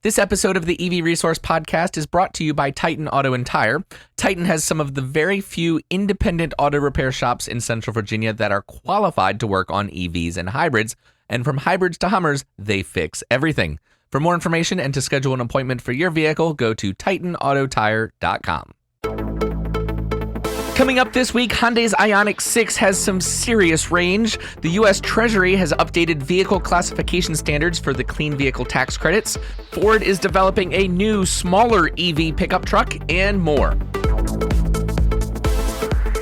This episode of the EV Resource Podcast is brought to you by Titan Auto and Tire. Titan has some of the very few independent auto repair shops in Central Virginia that are qualified to work on EVs and hybrids. And from hybrids to Hummers, they fix everything. For more information and to schedule an appointment for your vehicle, go to TitanAutoTire.com. Coming up this week, Hyundai's IONIQ6 has some serious range. The U.S. Treasury has updated vehicle classification standards for the clean vehicle tax credits. Ford is developing a new, smaller EV pickup truck, and more.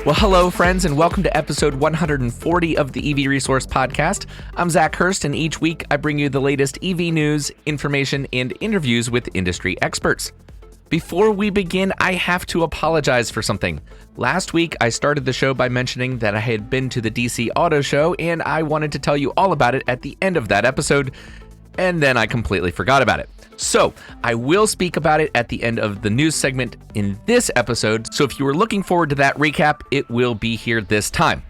Well, hello, friends, and welcome to episode 140 of the EV Resource Podcast. I'm Zach Hurst, and each week I bring you the latest EV news, information, and interviews with industry experts. Before we begin, I have to apologize for something. Last week, I started the show by mentioning that I had been to the DC Auto Show, and I wanted to tell you all about it at the end of that episode, and then I completely forgot about it. So, I will speak about it at the end of the news segment in this episode, so if you were looking forward to that recap, it will be here this time.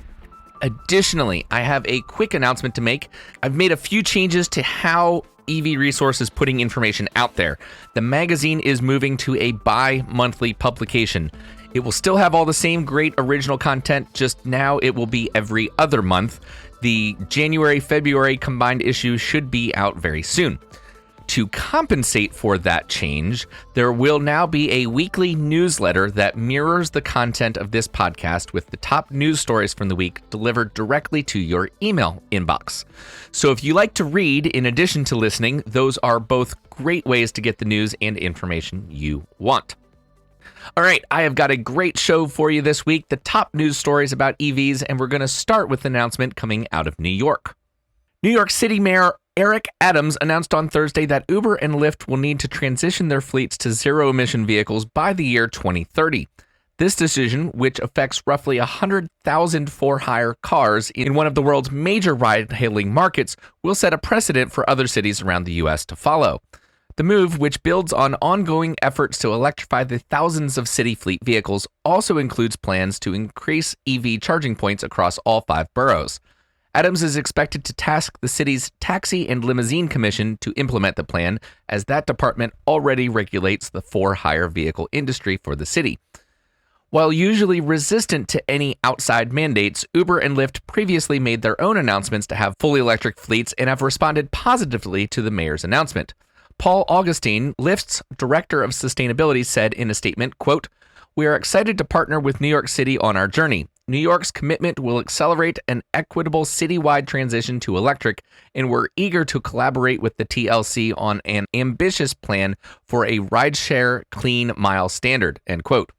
Additionally, I have a quick announcement to make. I've made a few changes to how EV Resource is putting information out there. The magazine is moving to a bi-monthly publication. It will still have all the same great original content, just now it will be every other month. The January-February combined issue should be out very soon. To compensate for that change, there will now be a weekly newsletter that mirrors the content of this podcast with the top news stories from the week delivered directly to your email inbox. So if you like to read in addition to listening, those are both great ways to get the news and information you want. All right, I have got a great show for you this week, the top news stories about EVs, and we're going to start with an announcement coming out of New York. New York City Mayor Eric Adams announced on Thursday that Uber and Lyft will need to transition their fleets to zero-emission vehicles by the year 2030. This decision, which affects roughly 100,000 for-hire cars in one of the world's major ride-hailing markets, will set a precedent for other cities around the U.S. to follow. The move, which builds on ongoing efforts to electrify the thousands of city fleet vehicles, also includes plans to increase EV charging points across all 5 boroughs. Adams is expected to task the city's Taxi and Limousine Commission to implement the plan, as that department already regulates the for-hire vehicle industry for the city. While usually resistant to any outside mandates, Uber and Lyft previously made their own announcements to have fully electric fleets and have responded positively to the mayor's announcement. Paul Augustine, Lyft's director of sustainability, said in a statement, quote, "We are excited to partner with New York City on our journey. New York's commitment will accelerate an equitable citywide transition to electric, and we're eager to collaborate with the TLC on an ambitious plan for a rideshare clean mile standard," end quote.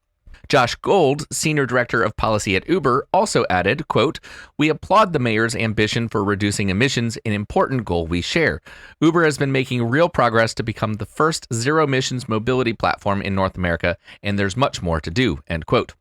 Josh Gold, senior director of policy at Uber, also added, quote, "We applaud the mayor's ambition for reducing emissions, an important goal we share. Uber has been making real progress to become the first zero-emissions mobility platform in North America, and there's much more to do," end quote.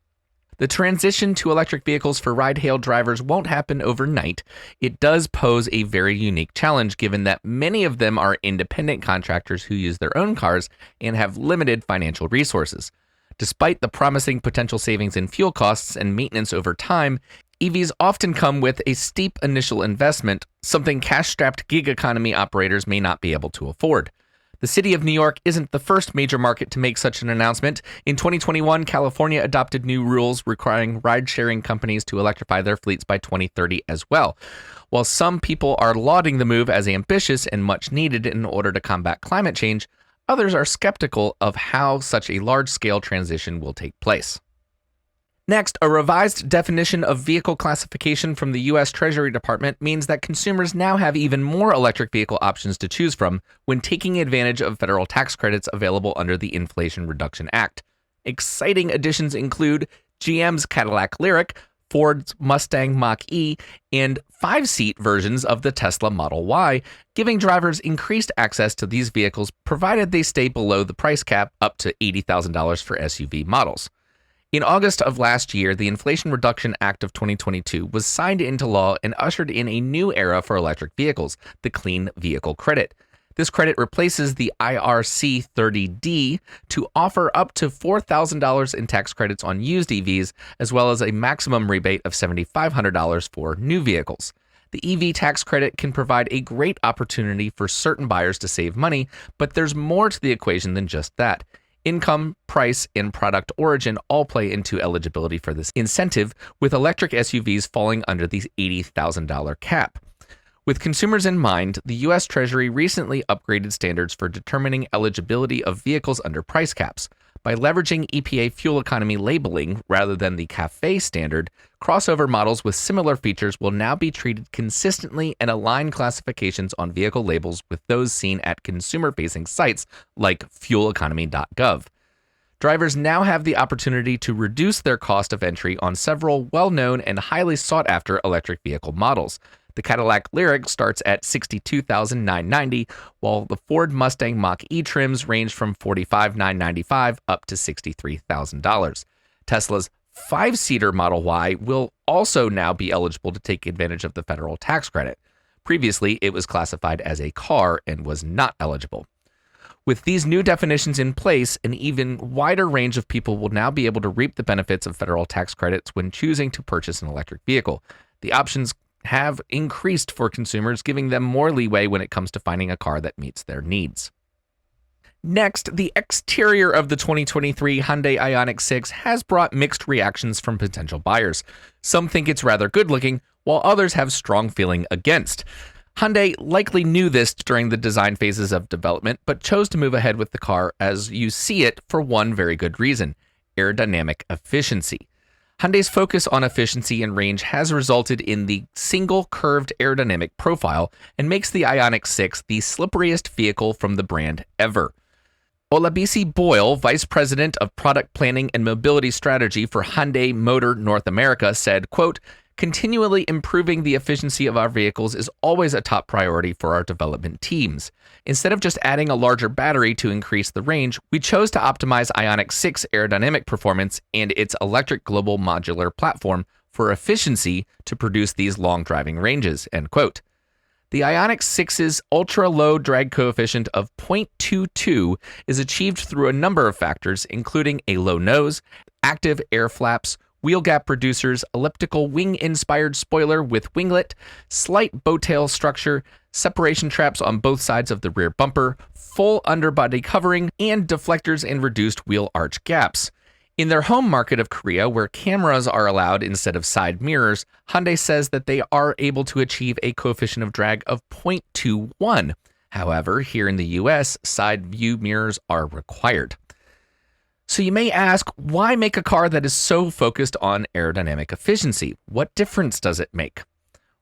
The transition to electric vehicles for ride-hail drivers won't happen overnight. It does pose a very unique challenge, given that many of them are independent contractors who use their own cars and have limited financial resources. Despite the promising potential savings in fuel costs and maintenance over time, EVs often come with a steep initial investment, something cash-strapped gig economy operators may not be able to afford. The city of New York isn't the first major market to make such an announcement. In 2021, California adopted new rules requiring ride-sharing companies to electrify their fleets by 2030 as well. While some people are lauding the move as ambitious and much needed in order to combat climate change, others are skeptical of how such a large-scale transition will take place. Next, a revised definition of vehicle classification from the U.S. Treasury Department means that consumers now have even more electric vehicle options to choose from when taking advantage of federal tax credits available under the Inflation Reduction Act. Exciting additions include GM's Cadillac Lyriq, Ford's Mustang Mach-E, and 5-seat versions of the Tesla Model Y, giving drivers increased access to these vehicles provided they stay below the price cap up to $80,000 for SUV models. In August of last year, the Inflation Reduction Act of 2022 was signed into law and ushered in a new era for electric vehicles, the Clean Vehicle Credit. This credit replaces the IRC 30D to offer up to $4,000 in tax credits on used EVs, as well as a maximum rebate of $7,500 for new vehicles. The EV tax credit can provide a great opportunity for certain buyers to save money, but there's more to the equation than just that. Income, price, and product origin all play into eligibility for this incentive, with electric SUVs falling under the $80,000 cap. With consumers in mind, the U.S. Treasury recently upgraded standards for determining eligibility of vehicles under price caps. By leveraging EPA fuel economy labeling rather than the CAFE standard, crossover models with similar features will now be treated consistently and align classifications on vehicle labels with those seen at consumer-facing sites like fueleconomy.gov. Drivers now have the opportunity to reduce their cost of entry on several well-known and highly sought-after electric vehicle models. The Cadillac Lyriq starts at $62,990, while the Ford Mustang Mach-E trims range from $45,995 up to $63,000. Tesla's 5-seater Model Y will also now be eligible to take advantage of the federal tax credit. Previously, it was classified as a car and was not eligible. With these new definitions in place, an even wider range of people will now be able to reap the benefits of federal tax credits when choosing to purchase an electric vehicle. The options have increased for consumers, giving them more leeway when it comes to finding a car that meets their needs. Next, the exterior of the 2023 Hyundai Ioniq6 has brought mixed reactions from potential buyers. Some think it's rather good looking, while others have strong feeling against. Hyundai likely knew this during the design phases of development, but chose to move ahead with the car as you see it for one very good reason: aerodynamic efficiency. Hyundai's focus on efficiency and range has resulted in the single curved aerodynamic profile and makes the Ioniq6 the slipperiest vehicle from the brand ever. Olabisi Boyle, Vice President of Product Planning and Mobility Strategy for Hyundai Motor North America, said, quote, "Continually improving the efficiency of our vehicles is always a top priority for our development teams. Instead of just adding a larger battery to increase the range, we chose to optimize Ioniq6 aerodynamic performance and its electric global modular platform for efficiency to produce these long driving ranges," end quote. The Ioniq6's ultra-low drag coefficient of 0.22 is achieved through a number of factors, including a low nose, active air flaps, wheel gap reducers, elliptical wing-inspired spoiler with winglet, slight bow-tail structure, separation traps on both sides of the rear bumper, full underbody covering, and deflectors and reduced wheel arch gaps. In their home market of Korea, where cameras are allowed instead of side mirrors, Hyundai says that they are able to achieve a coefficient of drag of 0.21. However, here in the US, side view mirrors are required. So you may ask, why make a car that is so focused on aerodynamic efficiency? What difference does it make?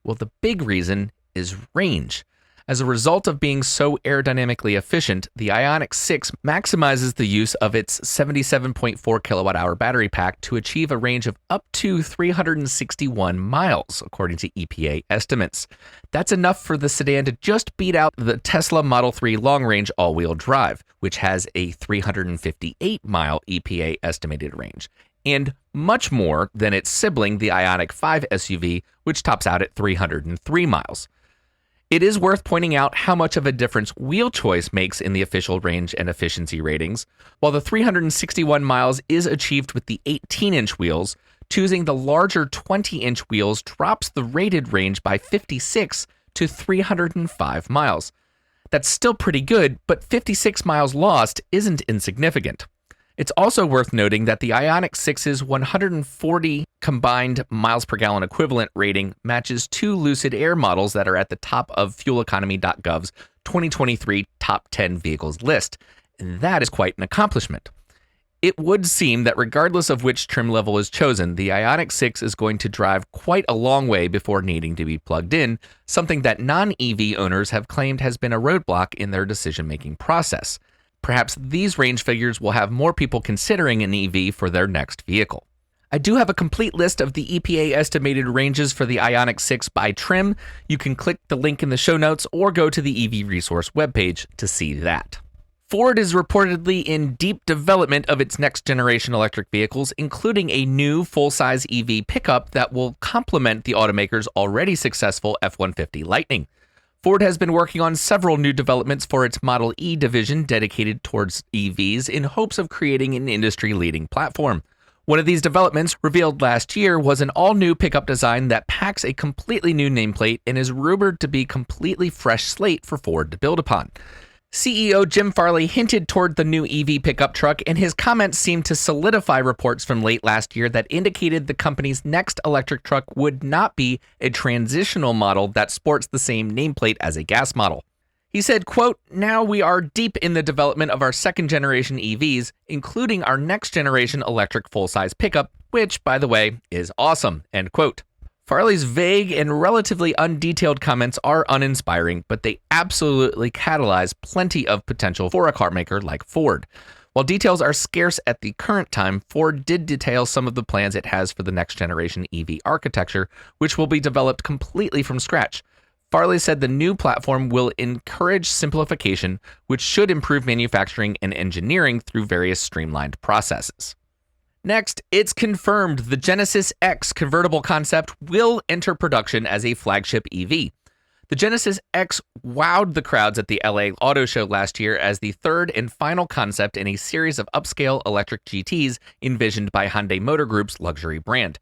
Well, the big reason is range. As a result of being so aerodynamically efficient, the Ioniq6 maximizes the use of its 77.4 kilowatt-hour battery pack to achieve a range of up to 361 miles, according to EPA estimates. That's enough for the sedan to just beat out the Tesla Model 3 long-range all-wheel drive, which has a 358-mile EPA estimated range, and much more than its sibling, the Ioniq 5 SUV, which tops out at 303 miles. It is worth pointing out how much of a difference wheel choice makes in the official range and efficiency ratings. While the 361 miles is achieved with the 18-inch wheels, choosing the larger 20-inch wheels drops the rated range by 56 to 305 miles. That's still pretty good, but 56 miles lost isn't insignificant. It's also worth noting that the Ioniq6's 140 combined miles per gallon equivalent rating matches two Lucid Air models that are at the top of fueleconomy.gov's 2023 top 10 vehicles list. And that is quite an accomplishment. It would seem that regardless of which trim level is chosen, the Ioniq6 is going to drive quite a long way before needing to be plugged in, something that non-EV owners have claimed has been a roadblock in their decision-making process. Perhaps these range figures will have more people considering an EV for their next vehicle. I do have a complete list of the EPA estimated ranges for the Ioniq6 by trim. You can click the link in the show notes or go to the EV Resource webpage to see that. Ford is reportedly in deep development of its next-generation electric vehicles, including a new full-size EV pickup that will complement the automaker's already successful F-150 Lightning. Ford has been working on several new developments for its Model E division dedicated towards EVs in hopes of creating an industry-leading platform. One of these developments, revealed last year, was an all-new pickup design that packs a completely new nameplate and is rumored to be a completely fresh slate for Ford to build upon. CEO Jim Farley hinted toward the new EV pickup truck, and his comments seemed to solidify reports from late last year that indicated the company's next electric truck would not be a transitional model that sports the same nameplate as a gas model. He said, quote, "Now we are deep in the development of our second-generation EVs, including our next-generation electric full-size pickup, which, by the way, is awesome," end quote. Farley's vague and relatively undetailed comments are uninspiring, but they absolutely catalyze plenty of potential for a carmaker like Ford. While details are scarce at the current time, Ford did detail some of the plans it has for the next-generation EV architecture, which will be developed completely from scratch. Farley said the new platform will encourage simplification, which should improve manufacturing and engineering through various streamlined processes. Next, it's confirmed the Genesis X convertible concept will enter production as a flagship EV. The Genesis X wowed the crowds at the LA Auto Show last year as the third and final concept in a series of upscale electric GTs envisioned by Hyundai Motor Group's luxury brand.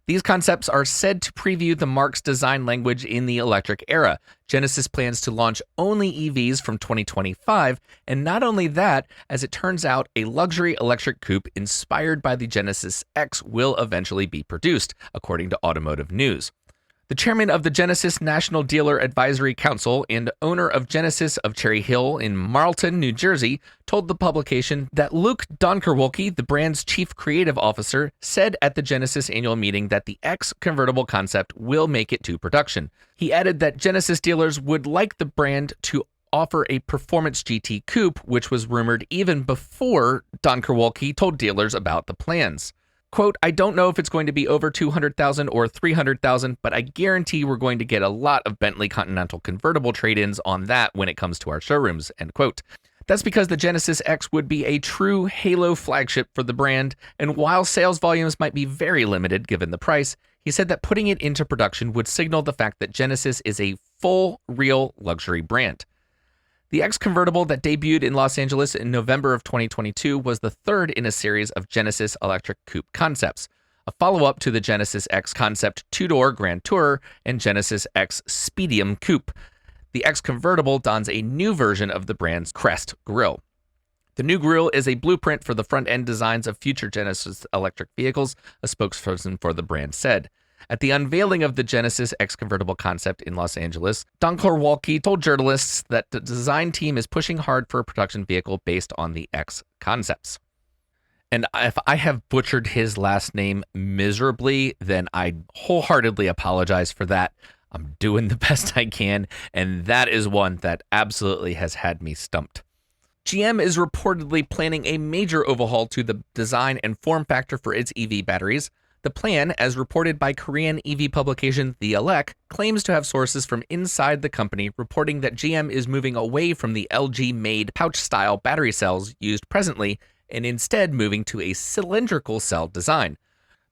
These concepts are said to preview the marque's design language in the electric era. Genesis plans to launch only EVs from 2025, and not only that, as it turns out, a luxury electric coupe inspired by the Genesis X will eventually be produced, according to Automotive News. The chairman of the Genesis National Dealer Advisory Council and owner of Genesis of Cherry Hill in Marlton, New Jersey, told the publication that Luke Donkerwolke, the brand's chief creative officer, said at the Genesis annual meeting that the X convertible concept will make it to production. He added that Genesis dealers would like the brand to offer a performance GT coupe, which was rumored even before Donkerwolke told dealers about the plans. Quote, "I don't know if it's going to be over 200,000 or 300,000, but I guarantee we're going to get a lot of Bentley Continental convertible trade-ins on that when it comes to our showrooms," end quote. That's because the Genesis X would be a true halo flagship for the brand, and while sales volumes might be very limited given the price, he said that putting it into production would signal the fact that Genesis is a full, real luxury brand. The X convertible that debuted in Los Angeles in November of 2022 was the third in a series of Genesis electric coupe concepts, a follow-up to the Genesis X concept two-door Grand Tourer and Genesis X Speedium coupe. The X convertible dons a new version of the brand's crest grille. The new grille is a blueprint for the front-end designs of future Genesis electric vehicles, a spokesperson for the brand said. At the unveiling of the Genesis X convertible concept in Los Angeles, Donkerwolke told journalists that the design team is pushing hard for a production vehicle based on the X concepts. And if I have butchered his last name miserably, then I wholeheartedly apologize for that. I'm doing the best I can, and that is one that absolutely has had me stumped. GM is reportedly planning a major overhaul to the design and form factor for its EV batteries. The plan, as reported by Korean EV publication The Elec, claims to have sources from inside the company reporting that GM is moving away from the LG-made pouch-style battery cells used presently and instead moving to a cylindrical cell design.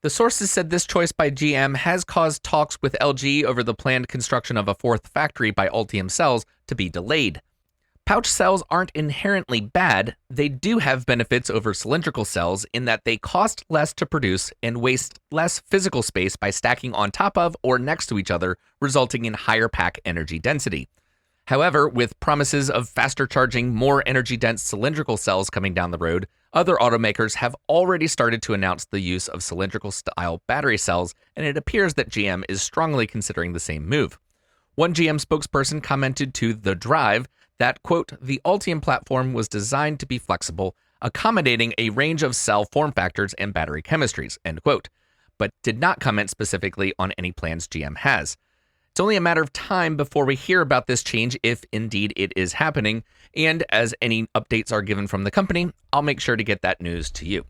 The sources said this choice by GM has caused talks with LG over the planned construction of a fourth factory by Ultium Cells to be delayed. Pouch cells aren't inherently bad. They do have benefits over cylindrical cells in that they cost less to produce and waste less physical space by stacking on top of or next to each other, resulting in higher pack energy density. However, with promises of faster charging, more energy-dense cylindrical cells coming down the road, other automakers have already started to announce the use of cylindrical-style battery cells, and it appears that GM is strongly considering the same move. One GM spokesperson commented to The Drive that, quote, "The Ultium platform was designed to be flexible, accommodating a range of cell form factors and battery chemistries," end quote, but did not comment specifically on any plans GM has. It's only a matter of time before we hear about this change if indeed it is happening, and as any updates are given from the company, I'll make sure to get that news to you.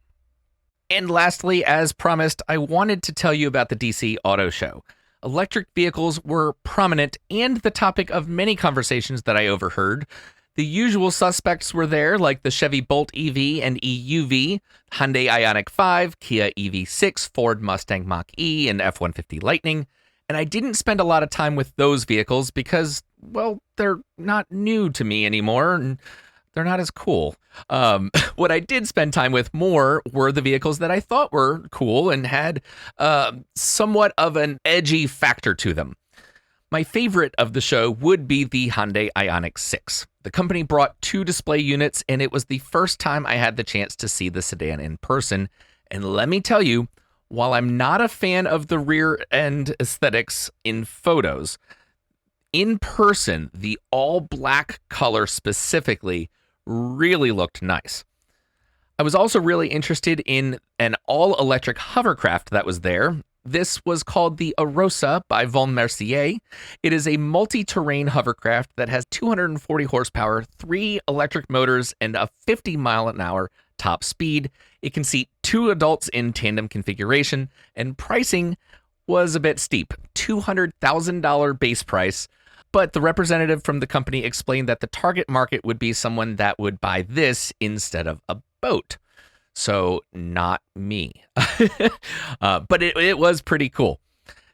And lastly, as promised, I wanted to tell you about the DC Auto Show. Electric vehicles were prominent and the topic of many conversations that I overheard. The usual suspects were there, like the Chevy Bolt EV and EUV, Hyundai Ioniq 5, Kia EV6, Ford Mustang Mach-E, and F-150 Lightning. And I didn't spend a lot of time with those vehicles because, well, they're not new to me anymore. And they're not as cool. What I did spend time with more were the vehicles that I thought were cool and had somewhat of an edgy factor to them. My favorite of the show would be the Hyundai IONIQ6. The company brought 2 display units, and it was the first time I had the chance to see the sedan in person. And let me tell you, while I'm not a fan of the rear end aesthetics in photos, in person, the all black color specifically really looked nice. I was also really interested in an all electric hovercraft that was there. This was called the Arosa by Von Mercier. It is a multi-terrain hovercraft that has 240 horsepower, 3 electric motors, and a 50-mile-an-hour top speed. It can seat 2 adults in tandem configuration, and pricing was a bit steep, $200,000 base price. But the representative from the company explained that the target market would be someone that would buy this instead of a boat. So not me. But it was pretty cool.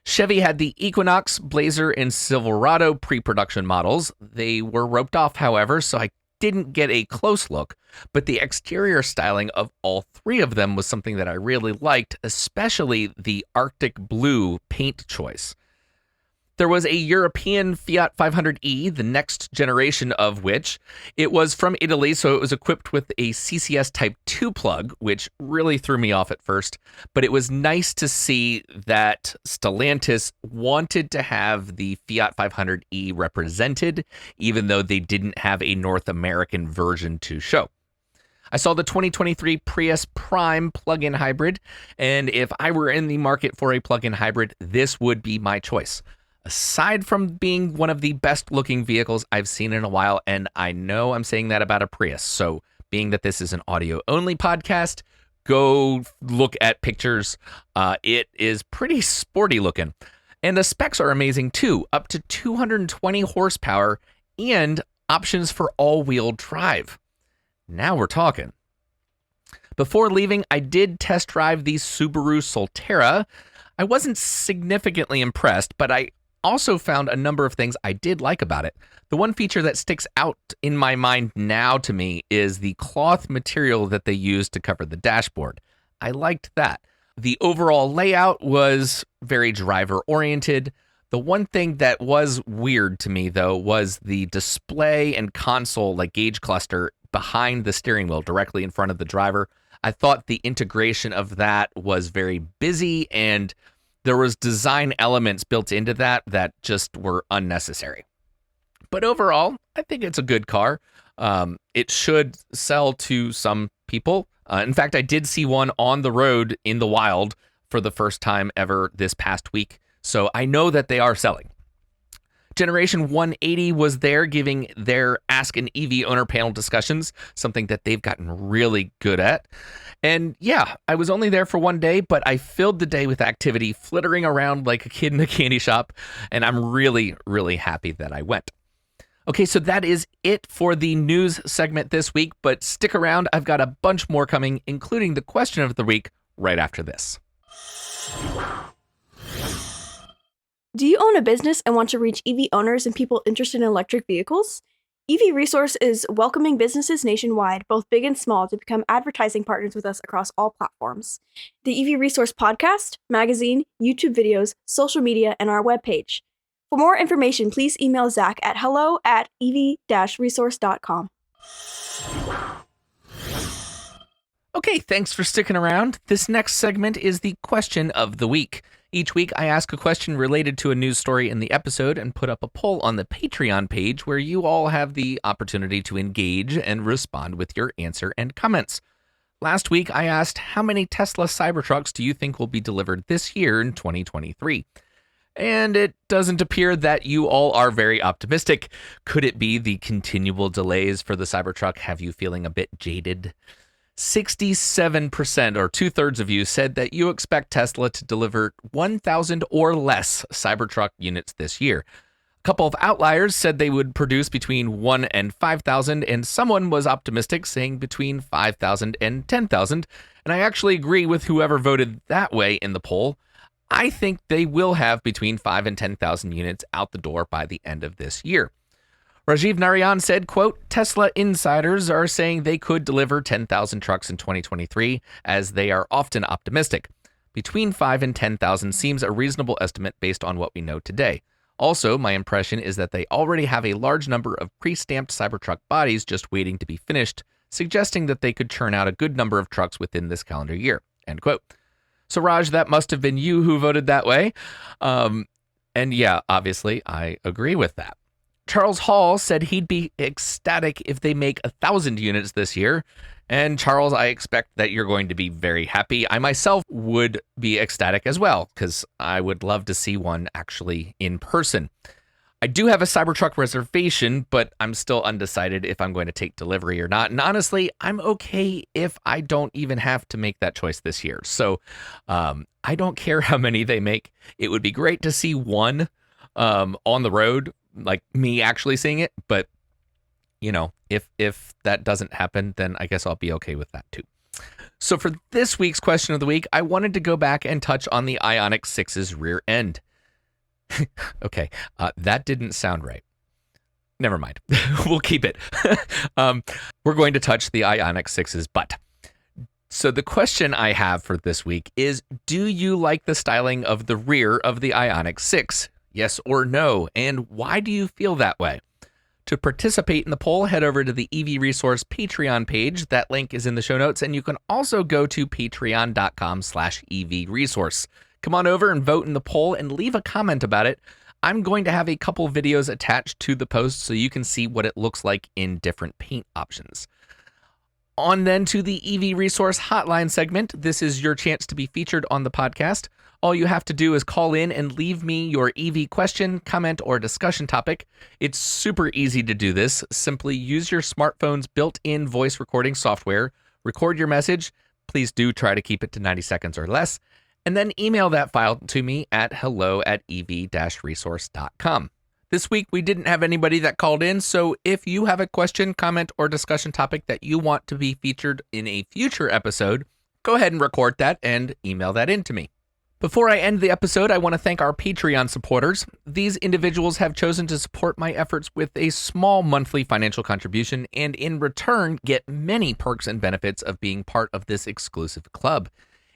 Chevy had the Equinox, Blazer, and Silverado pre-production models. They were roped off, however, so I didn't get a close look. But the exterior styling of all 3 of them was something that I really liked, especially the Arctic blue paint choice. There was a European Fiat 500e, the next generation of which. It was from Italy, so it was equipped with a CCS Type 2 plug, which really threw me off at first. But it was nice to see that Stellantis wanted to have the Fiat 500e represented, even though they didn't have a North American version to show. I saw the 2023 Prius Prime plug-in hybrid, and if I were in the market for a plug-in hybrid, this would be my choice. Aside from being one of the best looking vehicles I've seen in a while, and I know I'm saying that about a Prius, so being that this is an audio only podcast, go look at pictures. It is pretty sporty looking. And the specs are amazing too, up to 220 horsepower and options for all-wheel drive. Now we're talking. Before leaving, I did test drive the Subaru Solterra. I wasn't significantly impressed, but I also found a number of things I did like about it. The one feature that sticks out in my mind now to me is the cloth material that they used to cover the dashboard. I liked that. The overall layout was very driver-oriented. The one thing that was weird to me, though, was the display and console, like gauge cluster, behind the steering wheel, directly in front of the driver. I thought the integration of that was very busy, and there was design elements built into that just were unnecessary. But overall, I think it's a good car. It should sell to some people. In fact, I did see one on the road in the wild for the first time ever this past week. So I know that they are selling. Generation 180 was there giving their Ask an EV Owner panel discussions, something that they've gotten really good at. And yeah, I was only there for one day, but I filled the day with activity, flittering around like a kid in a candy shop, and I'm really, really happy that I went. Okay, so that is it for the news segment this week, but stick around. I've got a bunch more coming, including the question of the week right after this. Do you own a business and want to reach EV owners and people interested in electric vehicles? EV Resource is welcoming businesses nationwide, both big and small, to become advertising partners with us across all platforms. The EV Resource podcast, magazine, YouTube videos, social media, and our webpage. For more information, please email Zach at hello@ev-resource.com. Okay, thanks for sticking around. This next segment is the question of the week. Each week, I ask a question related to a news story in the episode and put up a poll on the Patreon page where you all have the opportunity to engage and respond with your answer and comments. Last week, I asked, how many Tesla Cybertrucks do you think will be delivered this year in 2023? And it doesn't appear that you all are very optimistic. Could it be the continual delays for the Cybertruck have you feeling a bit jaded? 67%, or 2/3 of you, said that you expect Tesla to deliver 1,000 or less Cybertruck units this year. A couple of outliers said they would produce between 1 and 5,000, and someone was optimistic, saying between 5,000 and 10,000. And I actually agree with whoever voted that way in the poll. I think they will have between 5 and 10,000 units out the door by the end of this year. Rajiv Narayan said, quote, Tesla insiders are saying they could deliver 10,000 trucks in 2023, as they are often optimistic. Between 5 and 10,000 seems a reasonable estimate based on what we know today. Also, my impression is that they already have a large number of pre-stamped Cybertruck bodies just waiting to be finished, suggesting that they could churn out a good number of trucks within this calendar year, end quote. So Raj, that must have been you who voted that way. And yeah, obviously, I agree with that. Charles Hall said he'd be ecstatic if they make 1,000 units this year. And Charles, I expect that you're going to be very happy. I myself would be ecstatic as well, because I would love to see one actually in person. I do have a Cybertruck reservation, but I'm still undecided if I'm going to take delivery or not. And honestly, I'm okay if I don't even have to make that choice this year. So I don't care how many they make. It would be great to see one on the road, like me actually seeing it. But, you know, if that doesn't happen, then I guess I'll be okay with that too. So for this week's question of the week, I wanted to go back and touch on the IONIQ6's rear end. Okay, that didn't sound right. Never mind. We'll keep it. We're going to touch the IONIQ6's butt. So the question I have for this week is, do you like the styling of the rear of the IONIQ6? Yes or no? And why do you feel that way? To participate in the poll, head over to the EV Resource Patreon page. That link is in the show notes, and you can also go to patreon.com/EVResource. Come on over and vote in the poll and leave a comment about it. I'm going to have a couple videos attached to the post so you can see what it looks like in different paint options. On then to the EV Resource Hotline segment. This is your chance to be featured on the podcast. All you have to do is call in and leave me your EV question, comment, or discussion topic. It's super easy to do this. Simply use your smartphone's built-in voice recording software, record your message. Please do try to keep it to 90 seconds or less. And then email that file to me at hello@ev-resource.com. This week, we didn't have anybody that called in, so if you have a question, comment, or discussion topic that you want to be featured in a future episode, go ahead and record that and email that in to me. Before I end the episode, I want to thank our Patreon supporters. These individuals have chosen to support my efforts with a small monthly financial contribution and in return get many perks and benefits of being part of this exclusive club.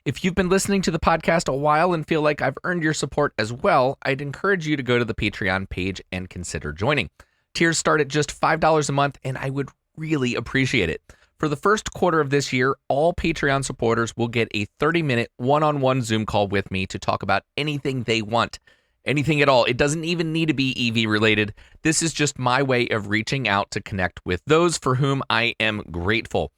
If you've been listening to the podcast a while and feel like I've earned your support as well, I'd encourage you to go to the Patreon page and consider joining. Tiers start at just $5 a month, and I would really appreciate it. For the first quarter of this year, all Patreon supporters will get a 30-minute one-on-one Zoom call with me to talk about anything they want. Anything at all. It doesn't even need to be EV related. This is just my way of reaching out to connect with those for whom I am grateful.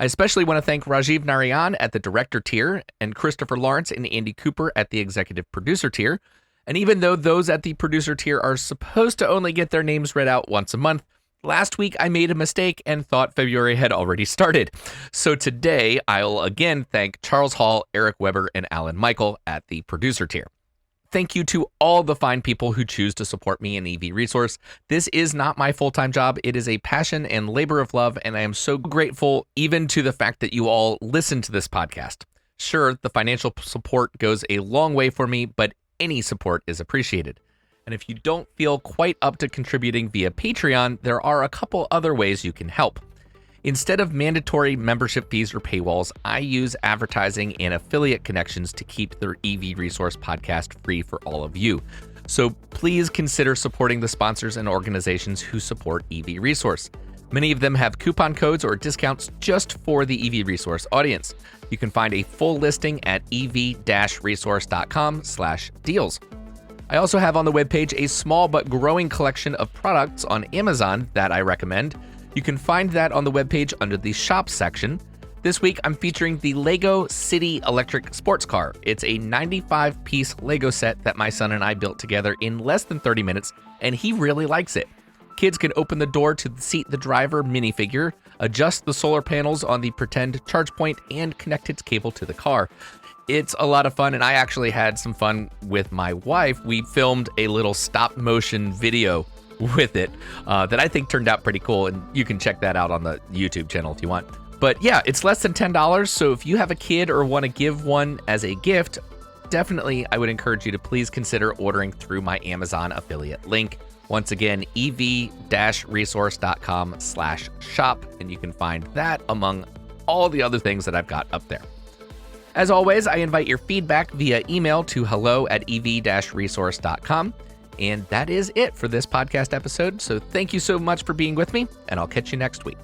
I especially want to thank Rajiv Narayan at the director tier and Christopher Lawrence and Andy Cooper at the executive producer tier. And even though those at the producer tier are supposed to only get their names read out once a month, last week I made a mistake and thought February had already started. So today I'll again thank Charles Hall, Eric Weber, and Alan Michael at the producer tier. Thank you to all the fine people who choose to support me in EV Resource. This is not my full-time job. It is a passion and labor of love, and I am so grateful even to the fact that you all listen to this podcast. Sure, the financial support goes a long way for me, but any support is appreciated. And if you don't feel quite up to contributing via Patreon, there are a couple other ways you can help. Instead of mandatory membership fees or paywalls, I use advertising and affiliate connections to keep the EV Resource podcast free for all of you. So please consider supporting the sponsors and organizations who support EV Resource. Many of them have coupon codes or discounts just for the EV Resource audience. You can find a full listing at ev-resource.com/deals. I also have on the webpage a small but growing collection of products on Amazon that I recommend. You can find that on the webpage under the shop section. This week, I'm featuring the Lego City Electric Sports Car. It's a 95-piece Lego set that my son and I built together in less than 30 minutes, and he really likes it. Kids can open the door to seat the driver minifigure, adjust the solar panels on the pretend charge point, and connect its cable to the car. It's a lot of fun, and I actually had some fun with my wife. We filmed a little stop-motion video with it that I think turned out pretty cool, and you can check that out on the YouTube channel if you want. But yeah, it's less than $10, so if you have a kid or want to give one as a gift, definitely I would encourage you to please consider ordering through my Amazon affiliate link. Once again, ev-resource.com/shop, and you can find that among all the other things that I've got up there. As always, I invite your feedback via email to hello@ev-resource.com. And that is it for this podcast episode. So thank you so much for being with me, and I'll catch you next week.